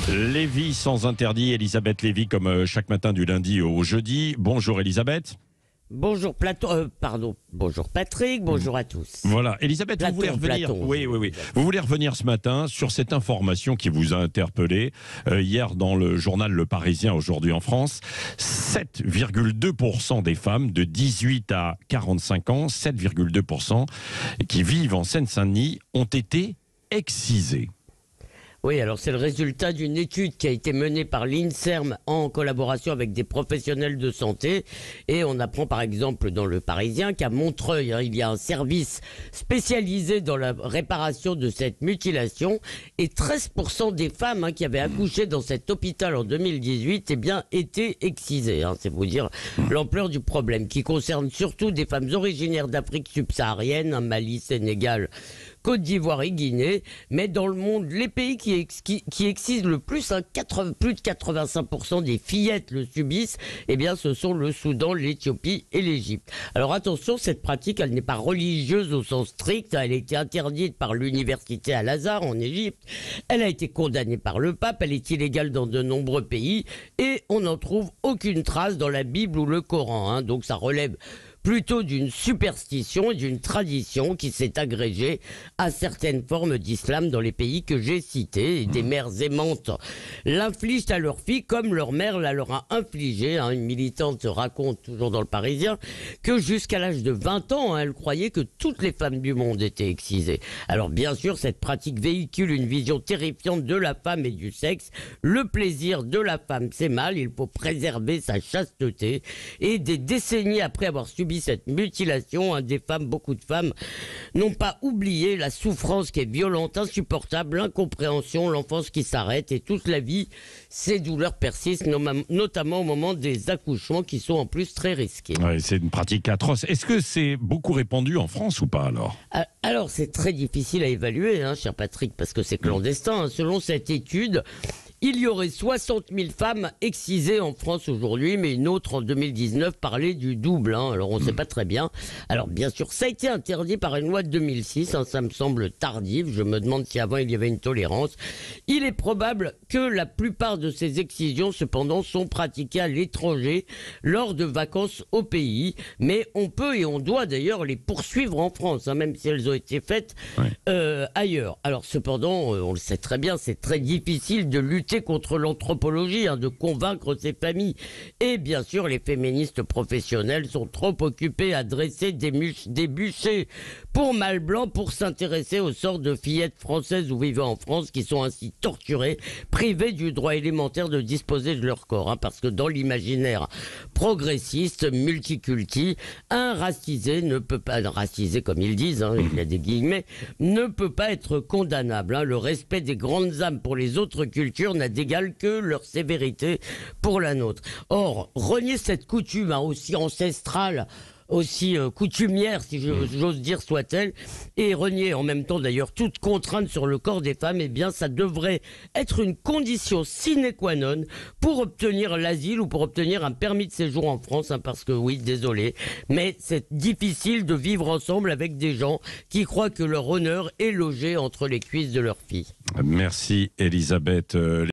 Lévy sans interdit, Elisabeth Lévy comme chaque matin du lundi au jeudi. Bonjour Elisabeth. Bonjour bonjour Patrick, bonjour à tous. Voilà, Elisabeth, vous voulez revenir Oui. Vous voulez revenir ce matin sur cette information qui vous a interpellé hier dans le journal Le Parisien, aujourd'hui en France. 7,2% des femmes de 18 à 45 ans, 7,2% qui vivent en Seine-Saint-Denis ont été excisées. Oui, alors c'est le résultat d'une étude qui a été menée par l'INSERM en collaboration avec des professionnels de santé. Et on apprend par exemple dans Le Parisien qu'à Montreuil, il y a un service spécialisé dans la réparation de cette mutilation. Et 13% des femmes qui avaient accouché dans cet hôpital en 2018 étaient excisées. C'est vous dire l'ampleur du problème, qui concerne surtout des femmes originaires d'Afrique subsaharienne, Mali, Sénégal, Côte d'Ivoire et Guinée. Mais dans le monde, les pays qui excisent le plus, plus de 85% des fillettes le subissent, ce sont le Soudan, l'Éthiopie et l'Égypte. Alors attention, cette pratique, elle n'est pas religieuse au sens strict, elle a été interdite par l'université Al-Azhar en Égypte, elle a été condamnée par le pape, elle est illégale dans de nombreux pays et on n'en trouve aucune trace dans la Bible ou le Coran. Donc ça relève plutôt d'une superstition et d'une tradition qui s'est agrégée à certaines formes d'islam dans les pays que j'ai cités. Et des mères aimantes l'infligent à leurs filles comme leur mère la leur a infligé. Une militante raconte, toujours dans Le Parisien, que jusqu'à l'âge de 20 ans, elle croyait que toutes les femmes du monde étaient excisées. Alors bien sûr, cette pratique véhicule une vision terrifiante de la femme et du sexe. Le plaisir de la femme, c'est mal, il faut préserver sa chasteté. Et des décennies après avoir subi cette mutilation, beaucoup de femmes n'ont pas oublié la souffrance qui est violente, insupportable, l'incompréhension, l'enfance qui s'arrête et toute la vie, ces douleurs persistent, notamment au moment des accouchements qui sont en plus très risqués. Ouais, c'est une pratique atroce. Est-ce que c'est beaucoup répandu en France ou pas alors ? Alors c'est très difficile à évaluer, cher Patrick, parce que c'est clandestin. Selon cette étude, il y aurait 60 000 femmes excisées en France aujourd'hui, mais une autre en 2019 parlait du double. Alors on ne sait pas très bien. Alors bien sûr, ça a été interdit par une loi de 2006. Ça me semble tardif. Je me demande si avant il y avait une tolérance. Il est probable que la plupart de ces excisions, cependant, sont pratiquées à l'étranger lors de vacances au pays. Mais on peut et on doit d'ailleurs les poursuivre en France, même si elles ont été faites ailleurs. Alors cependant, on le sait très bien, c'est très difficile de lutter contre l'anthropologie, de convaincre ces familles. Et bien sûr, les féministes professionnelles sont trop occupées à dresser des bûchers pour mâles blancs pour s'intéresser aux sortes de fillettes françaises ou vivant en France qui sont ainsi torturées, privées du droit élémentaire de disposer de leur corps. Parce que dans l'imaginaire progressiste, multiculti, un racisé ne peut pas, racisé comme ils disent, il y a des guillemets, ne peut pas être condamnable. Le respect des grandes âmes pour les autres cultures n'a d'égal que leur sévérité pour la nôtre. Or, renier cette coutume aussi ancestrale, aussi coutumière, si j'ose dire, soit-elle, et renier en même temps d'ailleurs toute contrainte sur le corps des femmes, ça devrait être une condition sine qua non pour obtenir l'asile ou pour obtenir un permis de séjour en France, parce que oui, désolé, mais c'est difficile de vivre ensemble avec des gens qui croient que leur honneur est logé entre les cuisses de leurs filles. Merci Elisabeth.